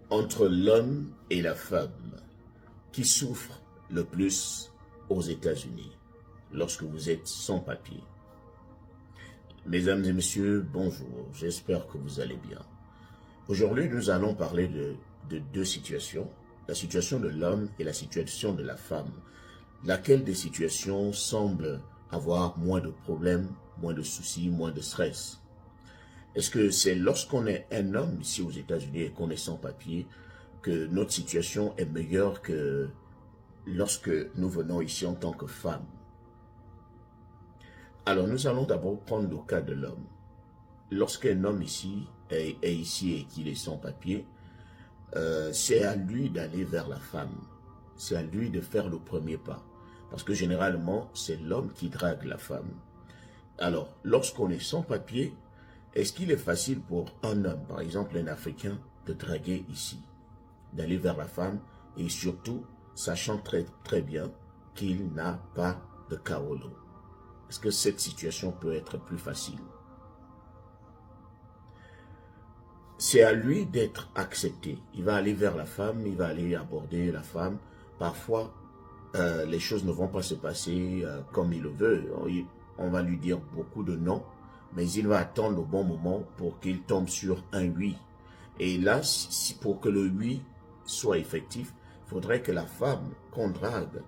Entre l'homme et la femme, qui souffre le plus aux États-Unis lorsque vous êtes sans papier? Mesdames et messieurs, bonjour, j'espère que vous allez bien. Aujourd'hui, nous allons parler de deux situations, la situation de l'homme et la situation de la femme. Laquelle des situations semble avoir moins de problèmes, moins de soucis, moins de stress? Est-ce que c'est lorsqu'on est un homme ici aux États-Unis et qu'on est sans papier que notre situation est meilleure que lorsque nous venons ici en tant que femme? Alors nous allons d'abord prendre le cas de l'homme. Lorsqu'un homme ici est ici et qu'il est sans papier, c'est à lui d'aller vers la femme. C'est à lui de faire le premier pas. Parce que généralement, c'est l'homme qui drague la femme. Alors, lorsqu'on est sans papier, est-ce qu'il est facile pour un homme, par exemple un Africain, de draguer ici, d'aller vers la femme, et surtout, sachant très bien qu'il n'a pas de kaolo? Est-ce que cette situation peut être plus facile? C'est à lui d'être accepté. Il va aller vers la femme, il va aller aborder la femme. Parfois, les choses ne vont pas se passer comme il le veut. On va lui dire beaucoup de non, mais il va attendre le bon moment pour qu'il tombe sur un oui. Et là, pour que le oui soit effectif, il faudrait que la femme qu'on drague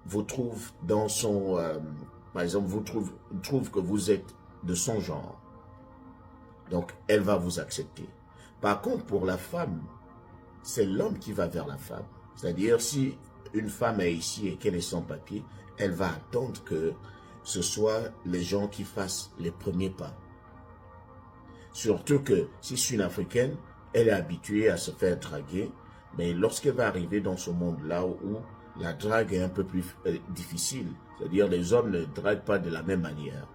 vous trouve dans son... par exemple, trouve que vous êtes de son genre. Donc, elle va vous accepter. Par contre, pour la femme, c'est l'homme qui va vers la femme. C'est-à-dire, si une femme est ici et qu'elle est sans papier, elle va attendre que ce soit les gens qui fassent les premiers pas. Surtout que si c'est une Africaine, elle est habituée à se faire draguer, mais lorsqu'elle va arriver dans ce monde-là où la drague est un peu plus difficile, c'est-à-dire les hommes ne draguent pas de la même manière.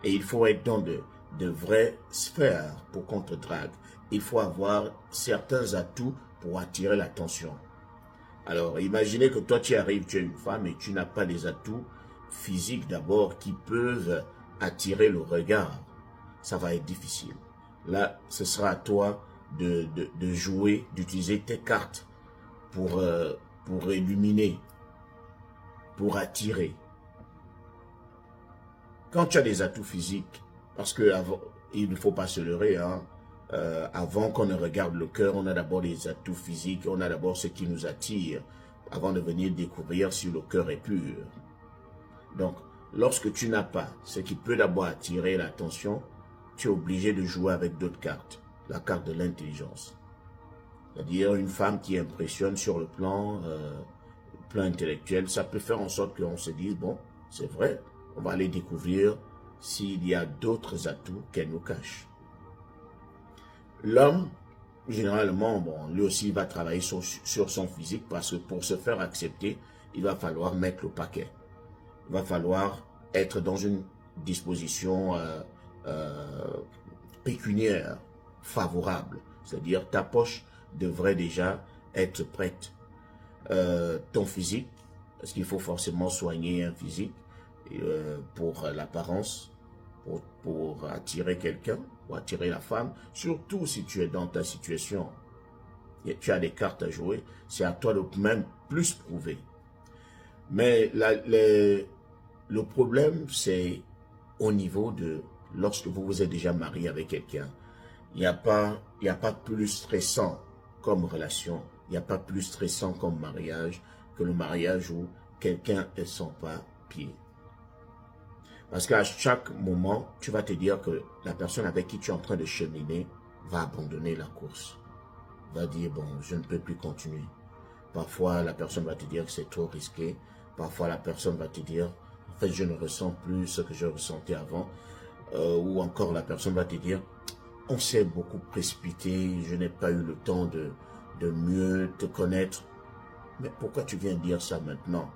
Et il faut être dans de vraies sphères pour qu'on te drague. Il faut avoir certains atouts pour attirer l'attention. Alors, imaginez que toi, tu arrives, tu es une femme et tu n'as pas les atouts physiques d'abord qui peuvent attirer le regard. Ça va être difficile. Là, ce sera à toi de jouer, d'utiliser tes cartes pour illuminer, pour attirer. Quand tu as des atouts physiques, parce que il ne faut pas se leurrer, hein, avant qu'on ne regarde le cœur, on a d'abord des atouts physiques, on a d'abord ce qui nous attire, avant de venir découvrir si le cœur est pur. Donc, lorsque tu n'as pas ce qui peut d'abord attirer l'attention, tu es obligé de jouer avec d'autres cartes, la carte de l'intelligence. C'est-à-dire une femme qui impressionne sur le plan intellectuel, ça peut faire en sorte qu'on se dise, bon, c'est vrai, on va aller découvrir s'il y a d'autres atouts qu'elle nous cache. L'homme, généralement, bon, lui aussi il va travailler sur son physique parce que pour se faire accepter, il va falloir mettre le paquet. Il va falloir être dans une disposition pécuniaire favorable. C'est-à-dire ta poche devrait déjà être prête. Ton physique, parce qu'il faut forcément soigner un physique pour l'apparence, pour attirer quelqu'un, ou attirer la femme, surtout si tu es dans ta situation. Et tu as des cartes à jouer, c'est à toi de même plus prouver. Mais le problème, c'est au niveau de lorsque vous vous êtes déjà marié avec quelqu'un. Il n'y a pas plus stressant comme relation, il n'y a pas plus stressant comme mariage que le mariage où quelqu'un est sans papier. Parce qu'à chaque moment, tu vas te dire que la personne avec qui tu es en train de cheminer va abandonner la course. Va dire, bon, je ne peux plus continuer. Parfois, la personne va te dire que c'est trop risqué. Parfois, la personne va te dire, en fait, je ne ressens plus ce que je ressentais avant. Ou encore, la personne va te dire, on s'est beaucoup précipité, je n'ai pas eu le temps de mieux te connaître. Mais pourquoi tu viens dire ça maintenant?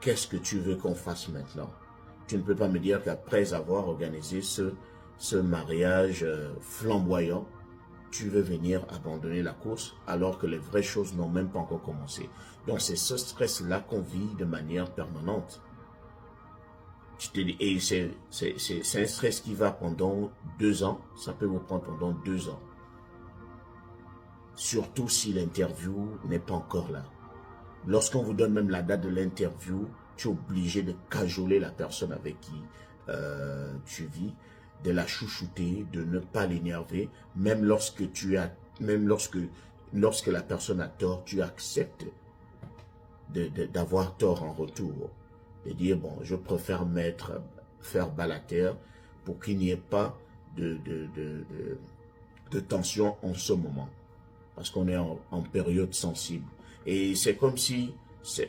Qu'est-ce que tu veux qu'on fasse maintenant? Tu ne peux pas me dire qu'après avoir organisé ce mariage flamboyant, tu veux venir abandonner la course alors que les vraies choses n'ont même pas encore commencé. Donc c'est ce stress-là qu'on vit de manière permanente. Et c'est un stress qui va pendant 2 ans, ça peut vous prendre pendant 2 ans. surtout si l'interview n'est pas encore là. Lorsqu'on vous donne même la date de l'interview, tu es obligé de cajoler la personne avec qui tu vis, de la chouchouter, de ne pas l'énerver, même lorsque lorsque la personne a tort, tu acceptes d'avoir tort en retour. De dire, bon, je préfère faire bas la terre pour qu'il n'y ait pas de tension en ce moment. Parce qu'on est en période sensible. Et c'est comme si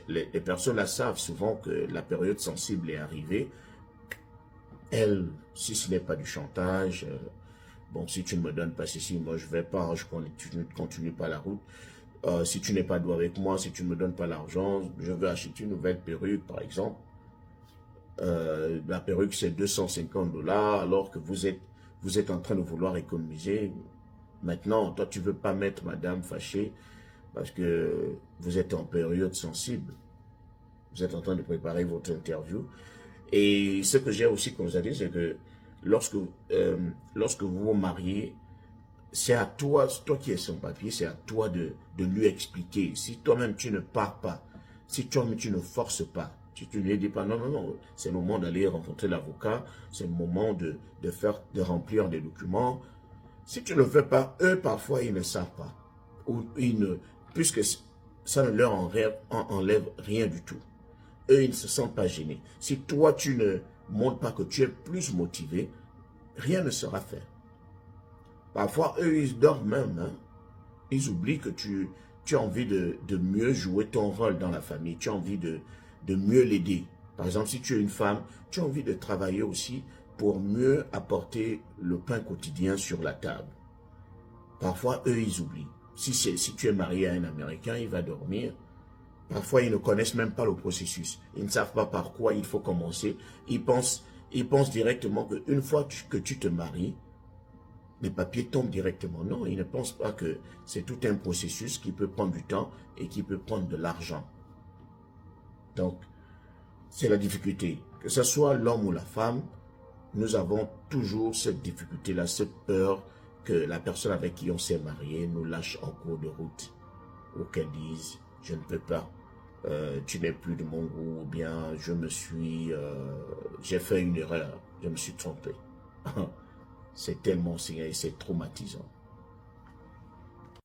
les personnes la savent souvent que la période sensible est arrivée. Elle, si ce n'est pas du chantage, bon, si tu ne me donnes pas ceci, moi je ne vais pas, je continue pas la route. Si tu n'es pas doux avec moi, si tu ne me donnes pas l'argent, je vais acheter une nouvelle perruque, par exemple. La perruque, c'est 250 $, alors que vous êtes en train de vouloir économiser. Maintenant, toi, tu ne veux pas mettre madame fâchée parce que vous êtes en période sensible. Vous êtes en train de préparer votre interview. Et ce que j'ai aussi constaté, c'est que lorsque vous vous mariez, c'est à toi qui es son papier, c'est à toi de lui expliquer. Si toi-même tu ne pars pas, si toi-même tu ne forces pas, si tu ne lui dis pas, non, non, non, c'est le moment d'aller rencontrer l'avocat, c'est le moment de remplir des documents. Si tu ne le fais pas, eux, parfois, ils ne savent pas. Ou puisque ça ne leur enlève rien du tout. Eux, ils ne se sentent pas gênés. Si toi, tu ne montres pas que tu es plus motivé, rien ne sera fait. Parfois, eux, ils dorment même. Hein. Ils oublient que tu as envie de mieux jouer ton rôle dans la famille. Tu as envie de mieux l'aider. Par exemple, si tu es une femme, tu as envie de travailler aussi pour mieux apporter le pain quotidien sur la table. Parfois, eux, ils oublient. Si tu es marié à un Américain, il va dormir. Parfois, ils ne connaissent même pas le processus. Ils ne savent pas par quoi il faut commencer. Ils pensent directement qu'une fois que tu te maries, les papiers tombent directement. Non, ils ne pensent pas que c'est tout un processus qui peut prendre du temps et qui peut prendre de l'argent. Donc, c'est la difficulté. Que ce soit l'homme ou la femme, nous avons toujours cette difficulté-là, cette peur que la personne avec qui on s'est marié nous lâche en cours de route. Ou qu'elle dise, je ne peux pas, tu n'es plus de mon goût, ou bien j'ai fait une erreur, je me suis trompé. C'est tellement c'est traumatisant.